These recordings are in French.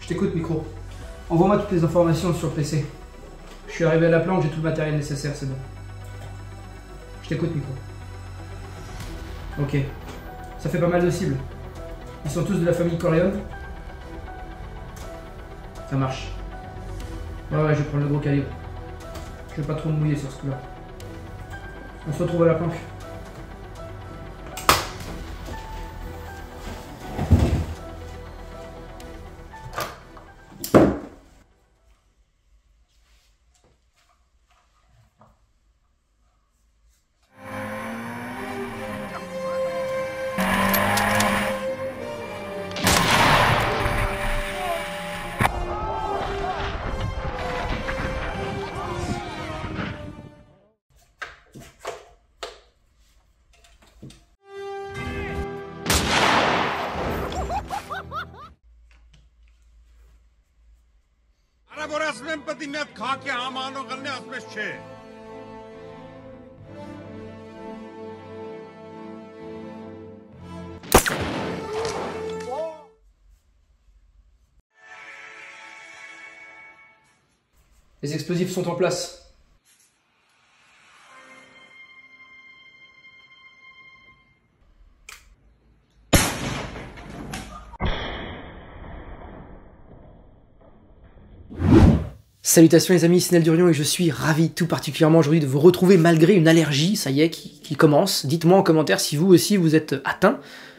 Je t'écoute, micro. Envoie-moi toutes les informations sur le PC. Je suis arrivé à la planque, j'ai tout le matériel nécessaire, c'est bon. Je t'écoute, micro. Ok. Ça fait pas mal de cibles. Ils sont tous de la famille Corleone. Ça marche. Ouais, je vais prendre le gros calibre. Je vais pas trop me mouiller sur ce coup-là. On se retrouve à la planque. Les explosifs sont en place. Salutations les amis, c'est Nel Durion et je suis ravi tout particulièrement aujourd'hui de vous retrouver malgré une allergie, ça y est, qui commence. Dites-moi en commentaire si vous aussi vous êtes atteint.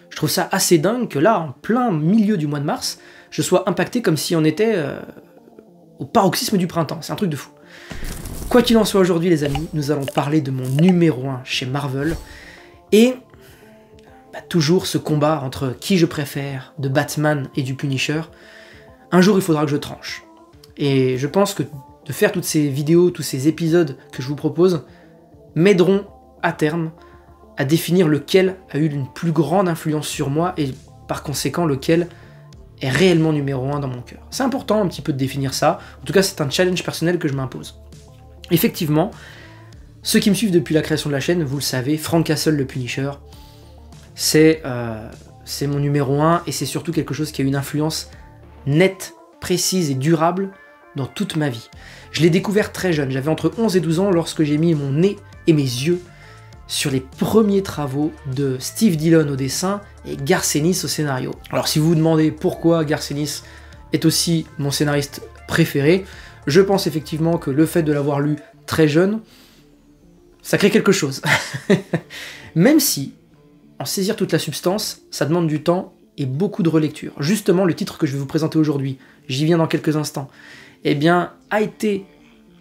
Je trouve ça assez dingue que là, en plein milieu du mois de mars, je sois impacté comme si on était au paroxysme du printemps. C'est un truc de fou. Quoi qu'il en soit aujourd'hui les amis, nous allons parler de mon numéro 1 chez Marvel. Et toujours ce combat entre qui je préfère, de Batman et du Punisher. Un jour il faudra que je tranche. Et je pense que de faire toutes ces vidéos, tous ces épisodes que je vous propose, m'aideront à terme à définir lequel a eu une plus grande influence sur moi et par conséquent lequel est réellement numéro 1 dans mon cœur. C'est important un petit peu de définir ça, en tout cas c'est un challenge personnel que je m'impose. Effectivement, ceux qui me suivent depuis la création de la chaîne, vous le savez, Frank Castle le Punisher, c'est mon numéro 1 et c'est surtout quelque chose qui a une influence nette, précise et durable dans toute ma vie. Je l'ai découvert très jeune, j'avais entre 11 et 12 ans lorsque j'ai mis mon nez et mes yeux sur les premiers travaux de Steve Dillon au dessin et Garth Ennis au scénario. Alors si vous vous demandez pourquoi Garth Ennis est aussi mon scénariste préféré, je pense effectivement que le fait de l'avoir lu très jeune, ça crée quelque chose. Même si, en saisir toute la substance, ça demande du temps et beaucoup de relecture. Justement, le titre que je vais vous présenter aujourd'hui, j'y viens dans quelques instants, eh bien, a été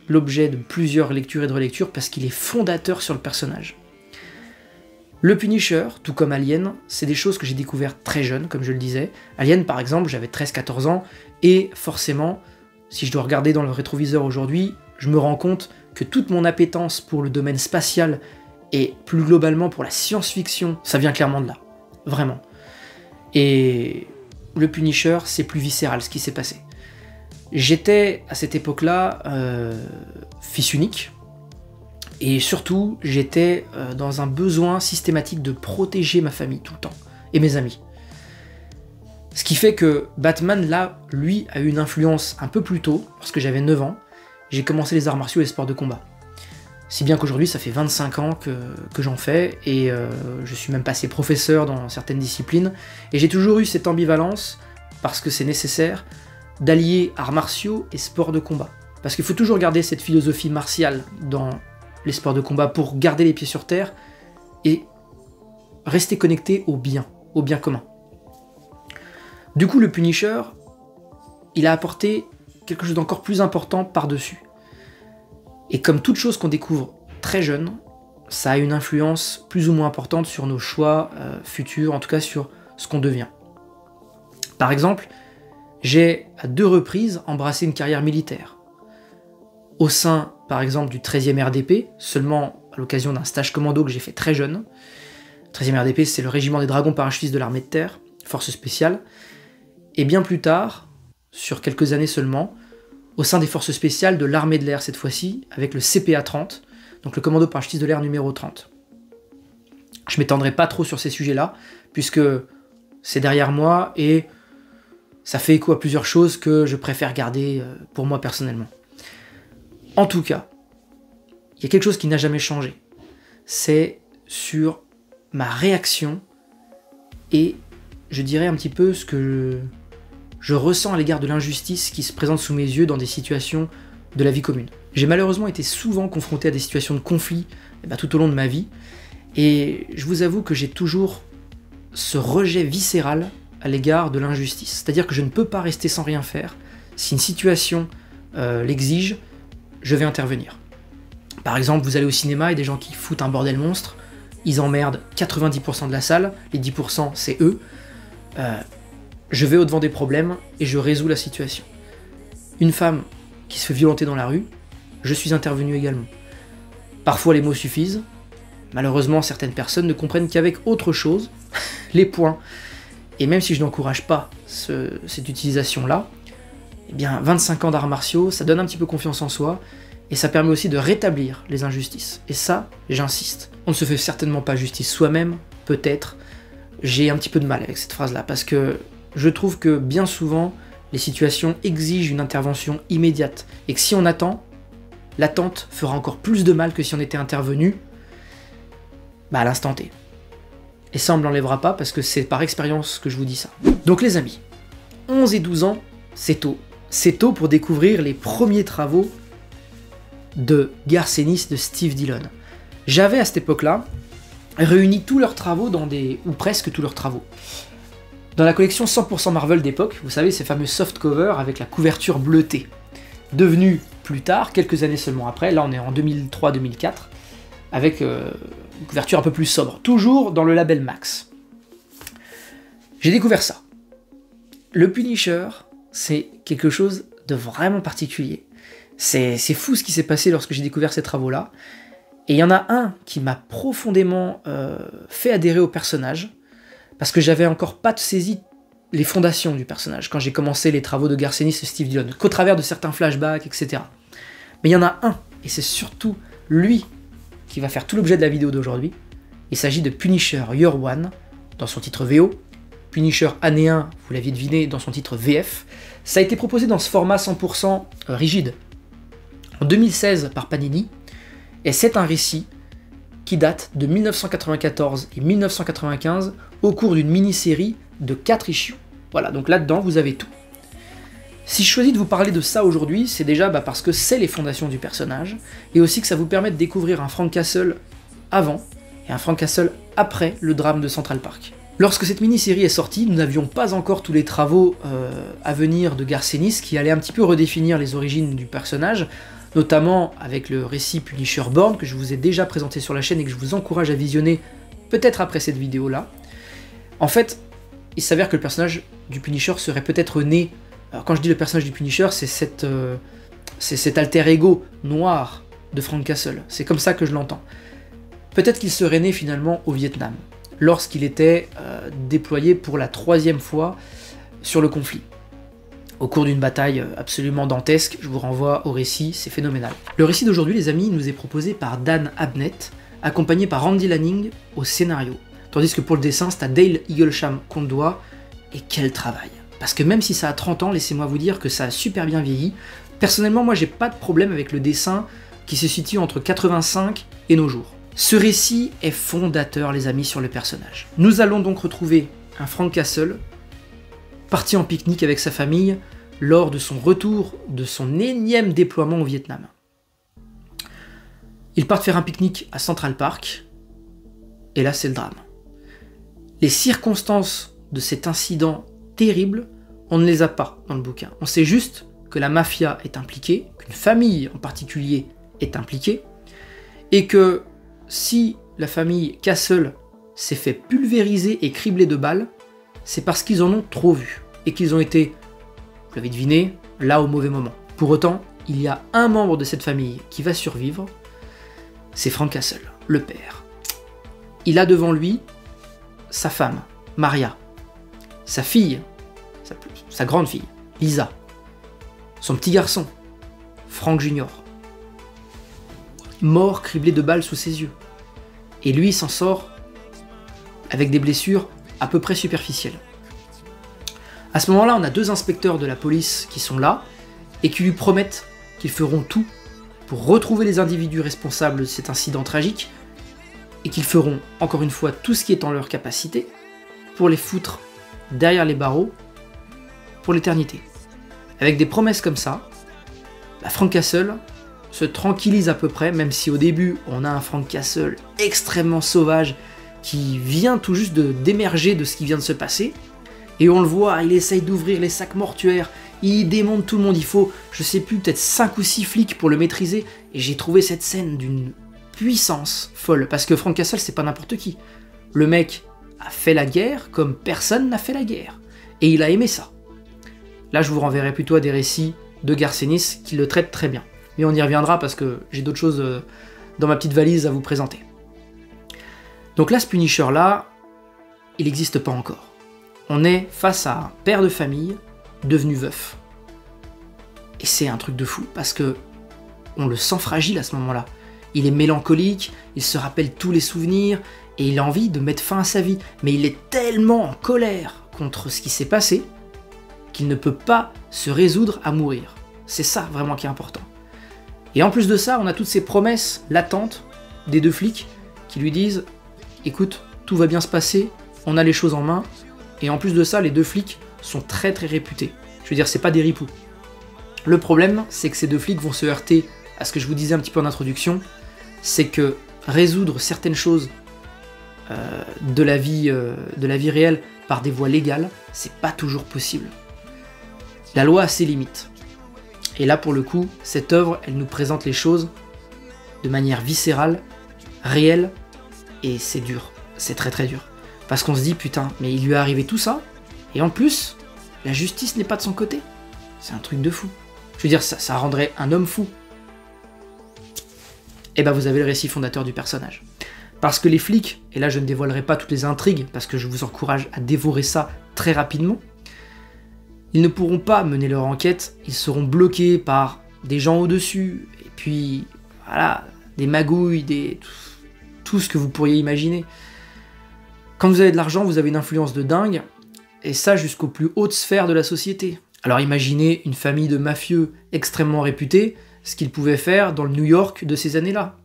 l'objet de plusieurs lectures et de relectures parce qu'il est fondateur sur le personnage. Le Punisher, tout comme Alien, c'est des choses que j'ai découvertes très jeune, comme je le disais. Alien, par exemple, j'avais 13-14 ans, et forcément, si je dois regarder dans le rétroviseur aujourd'hui, je me rends compte que toute mon appétence pour le domaine spatial et plus globalement pour la science-fiction, ça vient clairement de là. Vraiment. Et le Punisher, c'est plus viscéral ce qui s'est passé. J'étais à cette époque-là fils unique, et surtout j'étais dans un besoin systématique de protéger ma famille tout le temps, et mes amis. Ce qui fait que Batman, là, lui, a eu une influence un peu plus tôt, lorsque j'avais 9 ans, j'ai commencé les arts martiaux et les sports de combat. Si bien qu'aujourd'hui, ça fait 25 ans que j'en fais, et je suis même passé professeur dans certaines disciplines, et j'ai toujours eu cette ambivalence, parce que c'est nécessaire, d'allier arts martiaux et sports de combat. Parce qu'il faut toujours garder cette philosophie martiale dans les sports de combat pour garder les pieds sur terre, et rester connecté au bien commun. Du coup, le Punisher, il a apporté quelque chose d'encore plus important par-dessus. Et comme toute chose qu'on découvre très jeune, ça a une influence plus ou moins importante sur nos choix futurs, en tout cas sur ce qu'on devient. Par exemple, j'ai à 2 reprises embrassé une carrière militaire. Au sein, par exemple, du 13e RDP, seulement à l'occasion d'un stage commando que j'ai fait très jeune. 13e RDP, c'est le régiment des dragons parachutistes de l'armée de terre, force spéciale. Et bien plus tard, sur quelques années seulement, au sein des forces spéciales de l'armée de l'air cette fois-ci, avec le CPA 30, donc le commando parachutiste de l'air numéro 30. Je m'étendrai pas trop sur ces sujets-là, puisque c'est derrière moi et Ça fait écho à plusieurs choses que je préfère garder pour moi personnellement. En tout cas, il y a quelque chose qui n'a jamais changé. C'est sur ma réaction et je dirais un petit peu ce que je ressens à l'égard de l'injustice qui se présente sous mes yeux dans des situations de la vie commune. J'ai malheureusement été souvent confronté à des situations de conflit tout au long de ma vie, et je vous avoue que j'ai toujours ce rejet viscéral à l'égard de l'injustice. C'est-à-dire que je ne peux pas rester sans rien faire. Si une situation l'exige, je vais intervenir. Par exemple, vous allez au cinéma et des gens qui foutent un bordel monstre, ils emmerdent 90% de la salle, les 10% c'est eux. Je vais au-devant des problèmes et je résous la situation. Une femme qui se fait violenter dans la rue, je suis intervenu également. Parfois les mots suffisent, malheureusement certaines personnes ne comprennent qu'avec autre chose, les points. Et même si je n'encourage pas cette utilisation-là, eh bien 25 ans d'arts martiaux, ça donne un petit peu confiance en soi, et ça permet aussi de rétablir les injustices. Et ça, j'insiste. On ne se fait certainement pas justice soi-même, peut-être. J'ai un petit peu de mal avec cette phrase-là, parce que je trouve que bien souvent, les situations exigent une intervention immédiate, et que si on attend, l'attente fera encore plus de mal que si on était intervenu à l'instant T. Et ça, on ne me l'enlèvera pas, parce que c'est par expérience que je vous dis ça. Donc les amis, 11 et 12 ans, c'est tôt. C'est tôt pour découvrir les premiers travaux de Garcenis de Steve Dillon. J'avais à cette époque-là réuni tous leurs travaux ou presque tous leurs travaux, dans la collection 100% Marvel d'époque, vous savez, ces fameux soft covers avec la couverture bleutée, devenue plus tard, quelques années seulement après, là on est en 2003-2004, avec une couverture un peu plus sobre, toujours dans le label Max. J'ai découvert ça. Le Punisher, c'est quelque chose de vraiment particulier. C'est fou ce qui s'est passé lorsque j'ai découvert ces travaux-là. Et il y en a un qui m'a profondément fait adhérer au personnage, parce que j'avais encore pas saisi les fondations du personnage quand j'ai commencé les travaux de Garcenis et Steve Dillon, qu'au travers de certains flashbacks, etc. Mais il y en a un, et c'est surtout lui qui va faire tout l'objet de la vidéo d'aujourd'hui. Il s'agit de Punisher Year One, dans son titre VO, Punisher Année 1, vous l'aviez deviné, dans son titre VF. Ça a été proposé dans ce format 100% rigide, en 2016 par Panini, et c'est un récit qui date de 1994 et 1995 au cours d'une mini-série de 4 issues. Voilà, donc là-dedans, vous avez tout. Si je choisis de vous parler de ça aujourd'hui, c'est déjà parce que c'est les fondations du personnage, et aussi que ça vous permet de découvrir un Frank Castle avant et un Frank Castle après le drame de Central Park. Lorsque cette mini-série est sortie, nous n'avions pas encore tous les travaux à venir de Garcenis qui allaient un petit peu redéfinir les origines du personnage, notamment avec le récit Punisher Born, que je vous ai déjà présenté sur la chaîne et que je vous encourage à visionner peut-être après cette vidéo-là. En fait, il s'avère que le personnage du Punisher serait peut-être né... Alors quand je dis le personnage du Punisher, c'est cet alter ego noir de Frank Castle. C'est comme ça que je l'entends. Peut-être qu'il serait né finalement au Vietnam, lorsqu'il était déployé pour la 3e fois sur le conflit. Au cours d'une bataille absolument dantesque, je vous renvoie au récit, c'est phénoménal. Le récit d'aujourd'hui, les amis, nous est proposé par Dan Abnett, accompagné par Randy Lanning au scénario. Tandis que pour le dessin, c'est à Dale Eaglesham qu'on le doit, et quel travail! Parce que même si ça a 30 ans, laissez-moi vous dire que ça a super bien vieilli. Personnellement, moi j'ai pas de problème avec le dessin qui se situe entre 85 et nos jours. Ce récit est fondateur, les amis, sur le personnage. Nous allons donc retrouver un Frank Castle, parti en pique-nique avec sa famille, lors de son retour de son énième déploiement au Vietnam. Ils partent faire un pique-nique à Central Park, et là c'est le drame. Les circonstances de cet incident terrible, on ne les a pas dans le bouquin. On sait juste que la mafia est impliquée, qu'une famille en particulier est impliquée, et que si la famille Castle s'est fait pulvériser et cribler de balles, c'est parce qu'ils en ont trop vu, et qu'ils ont été, vous l'avez deviné, là au mauvais moment. Pour autant, il y a un membre de cette famille qui va survivre, c'est Frank Castle, le père. Il a devant lui sa femme, Maria, sa fille, sa grande fille, Lisa, son petit garçon, Frank Jr., mort criblé de balles sous ses yeux. Et lui s'en sort avec des blessures à peu près superficielles. À ce moment-là, on a 2 inspecteurs de la police qui sont là et qui lui promettent qu'ils feront tout pour retrouver les individus responsables de cet incident tragique et qu'ils feront, encore une fois, tout ce qui est en leur capacité pour les foutre derrière les barreaux pour l'éternité. Avec des promesses comme ça, Frank Castle se tranquillise à peu près, même si au début on a un Frank Castle extrêmement sauvage qui vient tout juste d'émerger de ce qui vient de se passer, et on le voit, il essaye d'ouvrir les sacs mortuaires, il démonte tout le monde, il faut, je sais plus, peut-être 5 ou 6 flics pour le maîtriser, et j'ai trouvé cette scène d'une puissance folle, parce que Frank Castle c'est pas n'importe qui. Le mec a fait la guerre comme personne n'a fait la guerre, et il a aimé ça. Là je vous renverrai plutôt à des récits de Garcenis qui le traitent très bien. Mais on y reviendra parce que j'ai d'autres choses dans ma petite valise à vous présenter. Donc là, ce Punisher là, il n'existe pas encore. On est face à un père de famille devenu veuf. Et c'est un truc de fou, parce que on le sent fragile à ce moment-là. Il est mélancolique, il se rappelle tous les souvenirs, et il a envie de mettre fin à sa vie. Mais il est tellement en colère contre ce qui s'est passé, qu'il ne peut pas se résoudre à mourir. C'est ça vraiment qui est important. Et en plus de ça, on a toutes ces promesses latentes des 2 flics qui lui disent « Écoute, tout va bien se passer, on a les choses en main. » Et en plus de ça, les 2 flics sont très très réputés. Je veux dire, c'est pas des ripoux. Le problème, c'est que ces 2 flics vont se heurter à ce que je vous disais un petit peu en introduction, c'est que résoudre certaines choses de la vie réelle par des voies légales, c'est pas toujours possible. La loi a ses limites. Et là, pour le coup, cette œuvre, elle nous présente les choses de manière viscérale, réelle, et c'est dur. C'est très très dur. Parce qu'on se dit, putain, mais il lui est arrivé tout ça, et en plus, la justice n'est pas de son côté. C'est un truc de fou. Je veux dire, ça rendrait un homme fou. Et ben vous avez le récit fondateur du personnage. Parce que les flics, et là je ne dévoilerai pas toutes les intrigues, parce que je vous encourage à dévorer ça très rapidement, ils ne pourront pas mener leur enquête, ils seront bloqués par des gens au-dessus, et puis, voilà, des magouilles, tout ce que vous pourriez imaginer. Quand vous avez de l'argent, vous avez une influence de dingue, et ça jusqu'aux plus hautes sphères de la société. Alors imaginez une famille de mafieux extrêmement réputés, ce qu'ils pouvaient faire dans le New York de ces années-là.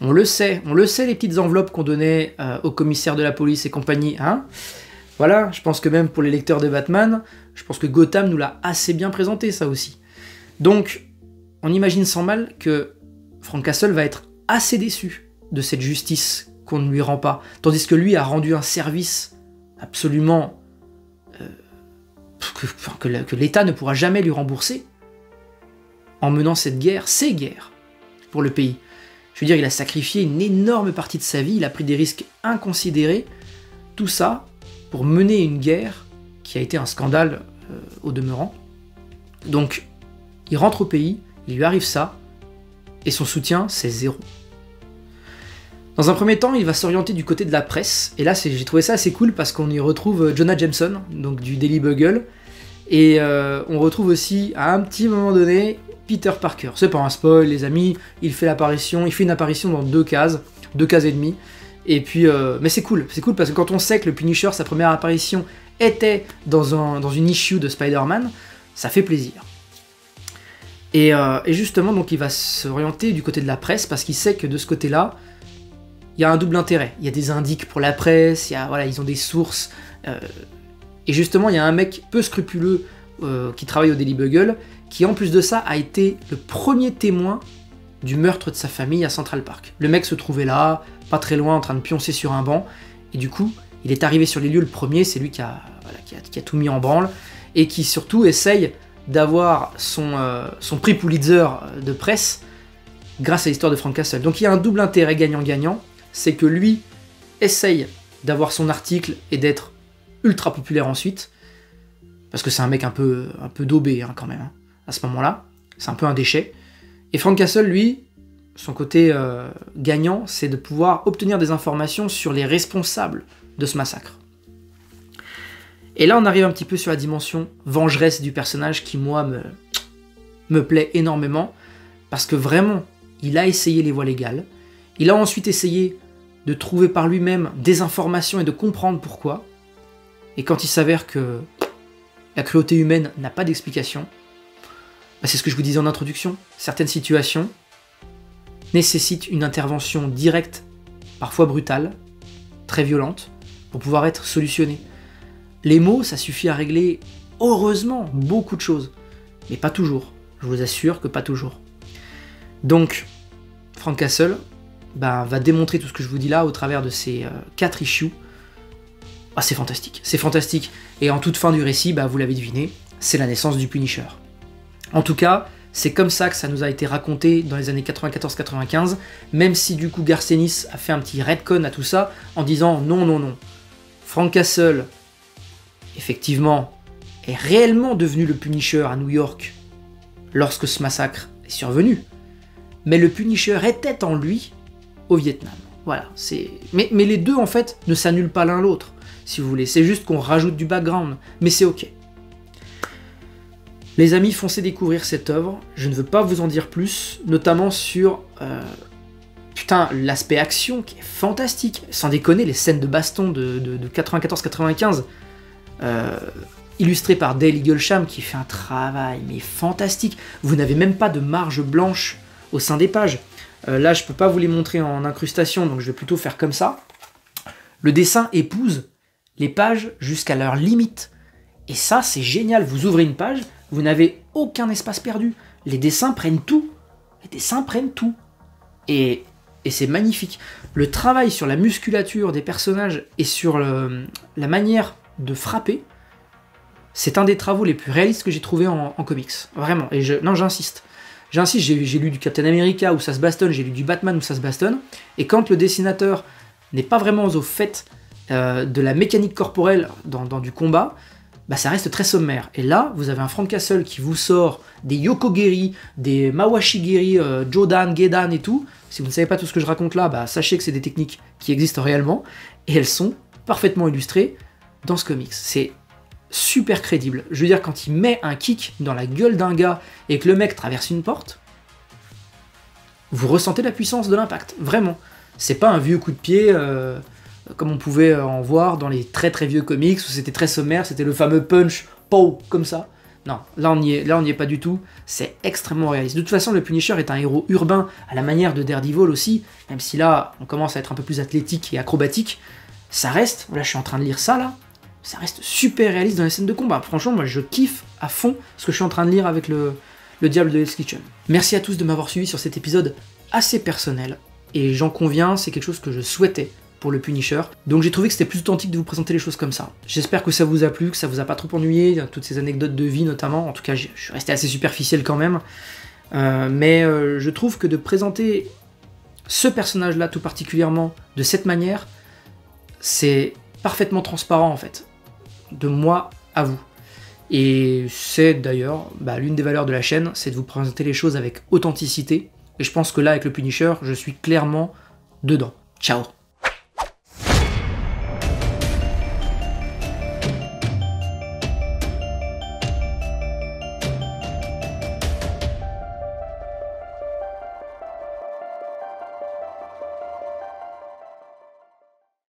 On le sait les petites enveloppes qu'on donnait au commissaire de la police et compagnie, hein. Voilà, je pense que même pour les lecteurs de Batman, je pense que Gotham nous l'a assez bien présenté, ça aussi. Donc, on imagine sans mal que Frank Castle va être assez déçu de cette justice qu'on ne lui rend pas, tandis que lui a rendu un service absolument que l'État ne pourra jamais lui rembourser en menant cette guerre, ces guerres, pour le pays. Je veux dire, il a sacrifié une énorme partie de sa vie, il a pris des risques inconsidérés, tout ça pour mener une guerre qui a été un scandale au demeurant. Donc, il rentre au pays, il lui arrive ça, et son soutien, c'est 0. Dans un premier temps, il va s'orienter du côté de la presse, et là, j'ai trouvé ça assez cool parce qu'on y retrouve Jonah Jameson, donc du Daily Bugle, et on retrouve aussi, à un petit moment donné, Peter Parker. C'est pas un spoil, les amis, il fait une apparition dans 2 cases et demie, et puis, mais c'est cool parce que quand on sait que le Punisher, sa première apparition était dans une issue de Spider-Man, ça fait plaisir. Et justement, donc il va s'orienter du côté de la presse parce qu'il sait que de ce côté-là, il y a un double intérêt. Il y a des indices pour la presse, ils ont des sources. Et justement, il y a un mec peu scrupuleux qui travaille au Daily Bugle, qui en plus de ça a été le premier témoin du meurtre de sa famille à Central Park. Le mec se trouvait là, pas très loin, en train de pioncer sur un banc, et du coup, il est arrivé sur les lieux le premier, c'est lui qui a tout mis en branle, et qui surtout essaye d'avoir son prix Pulitzer de presse grâce à l'histoire de Frank Castle. Donc il y a un double intérêt gagnant-gagnant, c'est que lui essaye d'avoir son article et d'être ultra populaire ensuite, parce que c'est un mec un peu daubé quand même, hein, à ce moment-là, c'est un peu un déchet. Et Frank Castle, lui, son côté gagnant, c'est de pouvoir obtenir des informations sur les responsables de ce massacre. Et là, on arrive un petit peu sur la dimension vengeresse du personnage qui, moi, me plaît énormément, parce que vraiment, il a essayé les voies légales, il a ensuite essayé de trouver par lui-même des informations et de comprendre pourquoi, et quand il s'avère que la cruauté humaine n'a pas d'explication, bah, c'est ce que je vous disais en introduction. Certaines situations nécessitent une intervention directe, parfois brutale, très violente, pour pouvoir être solutionnées. Les mots, ça suffit à régler, heureusement, beaucoup de choses, mais pas toujours. Je vous assure que pas toujours. Donc, Frank Castle va démontrer tout ce que je vous dis là au travers de ces 4 issues. Ah, c'est fantastique, c'est fantastique. Et en toute fin du récit, vous l'avez deviné, c'est la naissance du Punisher. En tout cas, c'est comme ça que ça nous a été raconté dans les années 94-95, même si du coup Garcenis a fait un petit retcon à tout ça, en disant non, non, non. Frank Castle, effectivement, est réellement devenu le Punisher à New York lorsque ce massacre est survenu, mais le Punisher était en lui au Vietnam. Voilà, c'est... Mais les deux, en fait, ne s'annulent pas l'un l'autre, si vous voulez. C'est juste qu'on rajoute du background, mais c'est ok. Les amis, foncez découvrir cette œuvre. Je ne veux pas vous en dire plus, notamment sur... l'aspect action qui est fantastique. Sans déconner, les scènes de baston de 94-95, illustrées par Dale Eaglesham, qui fait un travail mais fantastique. Vous n'avez même pas de marge blanche au sein des pages. Là, je peux pas vous les montrer en incrustation, donc je vais plutôt faire comme ça. Le dessin épouse les pages jusqu'à leur limite. Et ça, c'est génial. Vous ouvrez une page, vous n'avez aucun espace perdu. Les dessins prennent tout. Les dessins prennent tout. Et c'est magnifique. Le travail sur la musculature des personnages et sur la manière de frapper, c'est un des travaux les plus réalistes que j'ai trouvé en comics. Vraiment. Et j'insiste. J'insiste, j'ai lu du Captain America où ça se bastonne, j'ai lu du Batman où ça se bastonne. Et quand le dessinateur n'est pas vraiment au fait de la mécanique corporelle dans du combat, ça reste très sommaire. Et là, vous avez un Frank Castle qui vous sort des Yoko-Geri, des Mawashi-Geri, Jodan, Gedan et tout. Si vous ne savez pas tout ce que je raconte là, sachez que c'est des techniques qui existent réellement, et elles sont parfaitement illustrées dans ce comics. C'est super crédible. Je veux dire, quand il met un kick dans la gueule d'un gars et que le mec traverse une porte, vous ressentez la puissance de l'impact, vraiment. C'est pas un vieux coup de pied comme on pouvait en voir dans les très très vieux comics où c'était très sommaire, c'était le fameux punch, pow, comme ça. Non, là on n'y est pas du tout, c'est extrêmement réaliste. De toute façon, le Punisher est un héros urbain à la manière de Daredevil aussi, même si là on commence à être un peu plus athlétique et acrobatique, ça reste, là je suis en train de lire ça là, ça reste super réaliste dans les scènes de combat. Franchement, moi je kiffe à fond ce que je suis en train de lire avec le Diable de Hell's Kitchen. Merci à tous de m'avoir suivi sur cet épisode assez personnel, et j'en conviens, c'est quelque chose que je souhaitais pour le Punisher, donc j'ai trouvé que c'était plus authentique de vous présenter les choses comme ça. J'espère que ça vous a plu, que ça vous a pas trop ennuyé, toutes ces anecdotes de vie notamment, en tout cas je suis resté assez superficiel quand même, mais je trouve que de présenter ce personnage-là tout particulièrement de cette manière, c'est parfaitement transparent en fait, de moi à vous. Et c'est d'ailleurs l'une des valeurs de la chaîne, c'est de vous présenter les choses avec authenticité, et je pense que là avec le Punisher, je suis clairement dedans. Ciao.